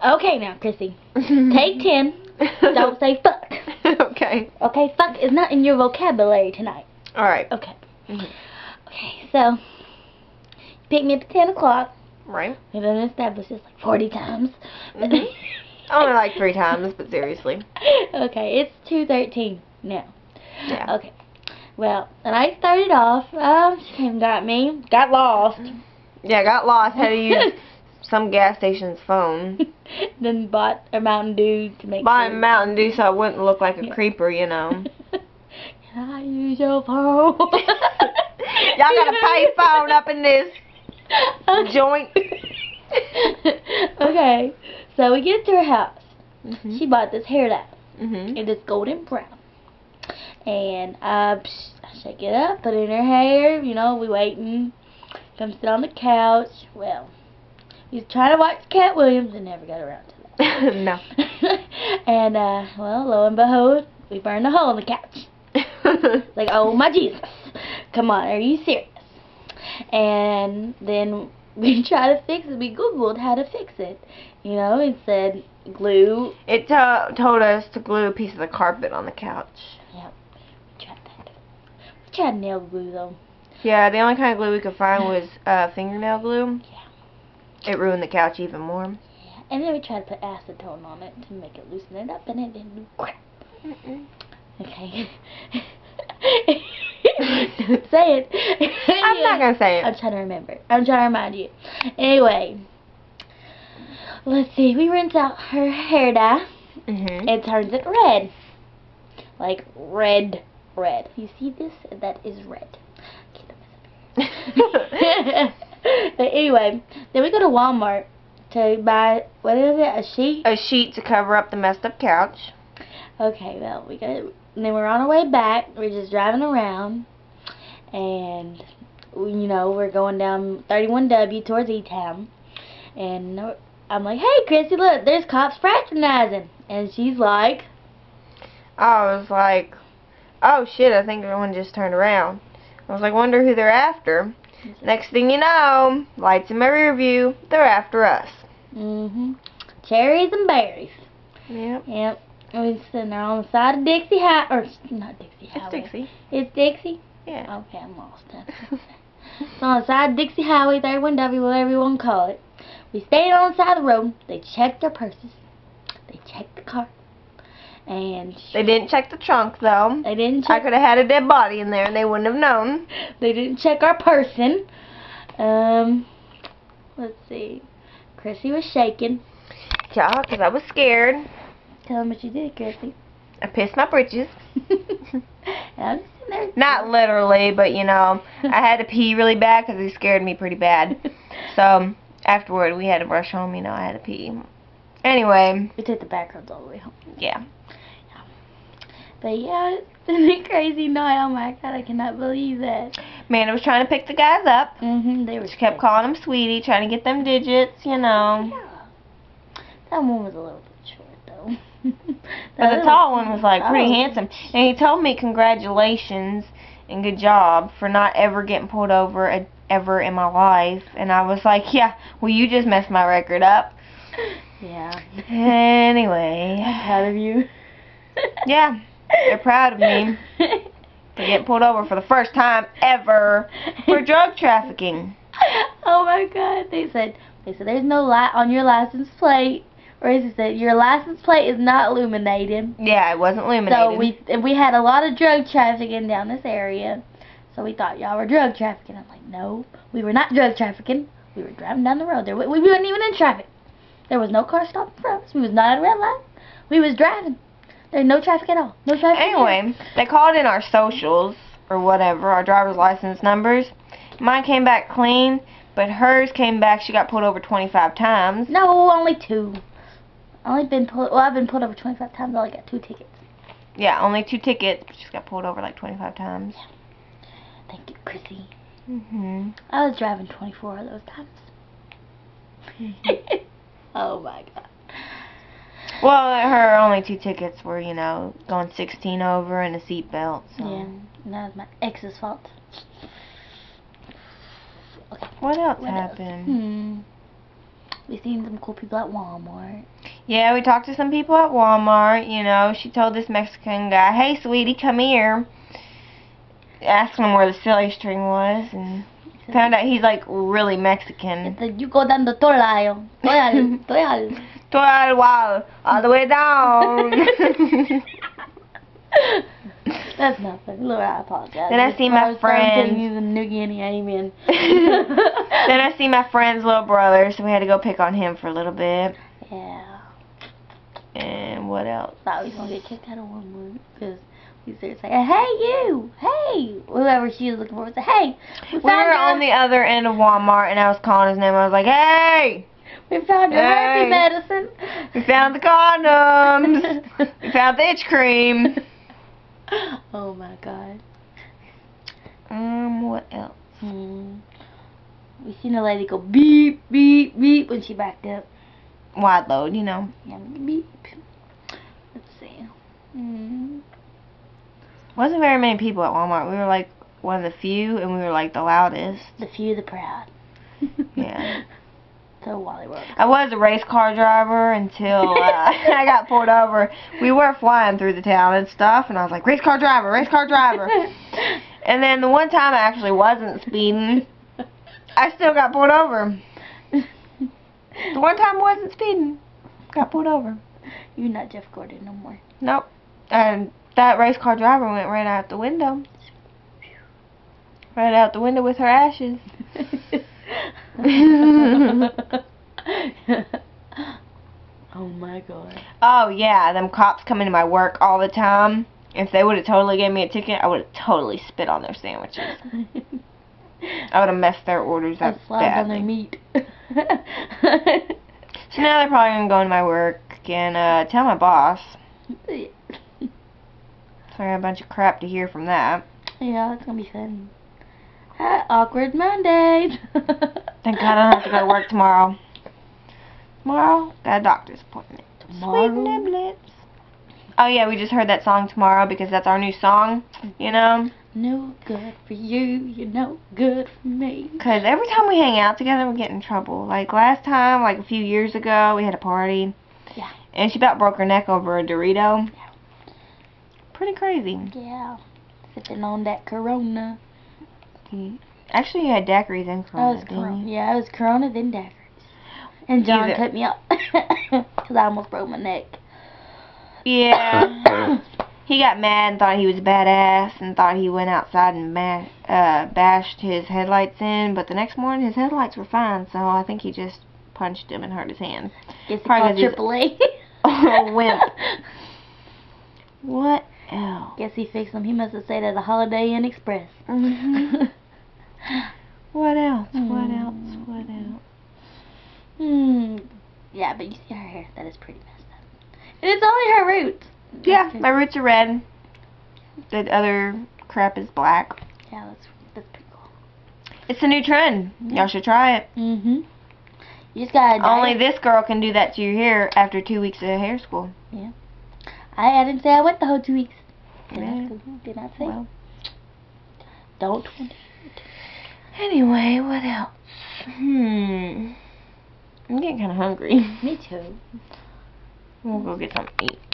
Okay, now, Chrissy. Take 10. Don't say fuck. Okay. Okay, fuck is not in your vocabulary tonight. Alright. Okay. Okay, so, you pick me up at 10 o'clock. Right. We've been established this like 40 times. Only like 3 times, but seriously. Okay, it's 2:13 now. Yeah. Okay. Well, the night started off. She came and got me. Got lost. Yeah, got lost. Had to use some gas station's phone. Then bought a Mountain Dew to make Buy a sure. Mountain Dew so I wouldn't look like a creeper, you know. Can I use your phone? Y'all got a pay phone up in this joint. Okay, so we get to her house. Mm-hmm. She bought this hair dye. Mm-hmm. It is golden brown. And I shake it up, put it in her hair. You know, we waiting. Come sit on the couch. Well, we was trying to watch Cat Williams and never got around to that. No. And, well, lo and behold, we burned a hole in the couch. Like, oh my Jesus. Come on, are you serious? And then we tried to fix it. We Googled how to fix it. You know, it said glue. It told us to glue a piece of the carpet on the couch. Yep, we tried that. We tried nail glue, though. Yeah, the only kind of glue we could find was fingernail glue. Yeah. It ruined the couch even more. Yeah, and then we tried to put acetone on it to make it loosen it up, and it didn't do crap. Okay. Say it. I'm not going to say it. I'm trying to remember. I'm trying to remind you. Anyway, let's see. We rinse out her hair dye. It turns it red. Like red. You see this? That is red. But anyway, then we go to Walmart to buy, what is it, a sheet? A sheet to cover up the messed up couch. Okay, well, and then we're on our way back. We're just driving around, and, you know, we're going down 31W towards E-Town, and I'm like, hey, Chrissy, look, there's cops fraternizing, and she's like, I was like, oh shit, I think everyone just turned around. I was like, wonder who they're after. Next thing you know, lights in my rear view, they're after us. Cherries and berries. Yep. Yep. And we're sitting there on the side of Dixie Highway, or not Dixie Highway. It's Dixie. It's Dixie? Yeah. Okay, I'm lost. It's on the side of Dixie Highway, 31W, whatever you want to call it. We stayed on the side of the road. They checked our purses. They checked the car. And they didn't check the trunk, though. They didn't check. I could have had a dead body in there and they wouldn't have known. They didn't check our person. Let's see. Chrissy was shaking. Yeah, because I was scared. Tell them what you did, Chrissy. I pissed my britches. And I'm just sitting there. Not literally, but, you know, I had to pee really bad because they scared me pretty bad. So, afterward, we had to rush home, you know, I had to pee. Anyway. We took the back roads all the way home. Yeah. But yeah, it's been a crazy night. Oh my God, I cannot believe that. Amanda was trying to pick the guys up. They were. She kept calling them sweetie, trying to get them digits, you know. Yeah. That one was a little bit short, though. But the tall one was, like, pretty handsome. And he told me congratulations and good job for not ever getting pulled over ever in my life. And I was like, yeah, well, you just messed my record up. Yeah. Anyway. I'm proud of you. Yeah. They're proud of me for getting pulled over for the first time ever for drug trafficking. Oh my God! They said there's no light on your license plate, or as it said, your license plate is not illuminated. Yeah, it wasn't illuminated. So we had a lot of drug trafficking down this area, so we thought y'all were drug trafficking. I'm like, no, we were not drug trafficking. We were driving down the road. We weren't even in traffic. There was no car stopped in front of us. We was not at a red light. We was driving. There's no traffic at all. No traffic. Anyway, they called in our socials, or whatever, our driver's license numbers. Mine came back clean, but hers came back, she got pulled over 25 times. No, only 2. I've been pulled over 25 times. I only got 2 tickets. Yeah, only 2 tickets, but she got pulled over like 25 times. Yeah. Thank you, Chrissy. I was driving 24 of those times. Oh my God. Well, her only 2 tickets were, you know, going 16 over and a seatbelt. So. Yeah, and that was my ex's fault. Okay. What else happened? We seen some cool people at Walmart. Yeah, we talked to some people at Walmart. You know, she told this Mexican guy, "Hey, sweetie, come here." Asked him where the silly string was, and found out he's like really Mexican. You go down the toral. Toral. Toral wall, all the way down. That's nothing. Laura, I apologize. Then I see my friend. Amen. Then I see my friend's little brother, so we had to go pick on him for a little bit. Yeah. And what else? Thought we was gonna get kicked out of Walmart because we started saying, "Hey, you! Hey!" Whoever she was looking for was like, "Hey, we were on the other end of Walmart, and I was calling his name. I was like, "Hey! We found your herpes medicine. We found the condoms. We found the itch cream." Oh my God. What else? We seen a lady go beep, beep, beep when she backed up. Wide load, you know. Yeah, beep. Let's see. Wasn't very many people at Walmart. We were like one of the few, and we were like the loudest. The few, the proud. Yeah. So Wally World. I was a race car driver until I got pulled over. We were flying through the town and stuff, and I was like, race car driver, race car driver. And then the one time I actually wasn't speeding, I still got pulled over. The one time I wasn't speeding, got pulled over. You're not Jeff Gordon no more. Nope. And that race car driver went right out the window. Right out the window with her ashes. Oh my God. Oh yeah, them cops come into my work all the time. If they would have totally gave me a ticket, I would have totally spit on their sandwiches. I would have messed their orders up Slide on their badly. meat. So now they're probably going to go into my work and tell my boss. So I got a bunch of crap to hear from that. Yeah, it's going to be fun. Awkward Mondays. Thank God I don't have to go to work tomorrow. Tomorrow, got a doctor's appointment. Tomorrow? Sweet niblets. Oh yeah, we just heard that song Tomorrow because that's our new song, you know. No good for you, you're no good for me. Because every time we hang out together, we get in trouble. Like last time, like a few years ago, we had a party. Yeah. And she about broke her neck over a Dorito. Yeah. Pretty crazy. Yeah. Sipping on that Corona. Actually, you had daiquiris and Corona, It was Corona. Yeah, it was Corona, then daiquiris. And John cut me up because I almost broke my neck. Yeah. He got mad and thought he was badass and thought he went outside and bashed his headlights in, but the next morning his headlights were fine, so I think he just punched him and hurt his hand. Guess he called AAA. Oh, wimp. What else? Guess he fixed them. He must have stayed at a Holiday Inn Express. What else? What else? What else? Yeah, but you see her hair. That is pretty messed up. And it's only her roots. Yeah, my roots are red. The other crap is black. Yeah, that's pretty cool. It's a new trend. Y'all should try it. You just gotta Only this girl can do that to your hair after 2 weeks of hair school. Yeah. I didn't say I went the whole 2 weeks. Did not say. Well. Don't. Anyway, what else? I'm getting kind of hungry. Me too. We'll go get something to eat.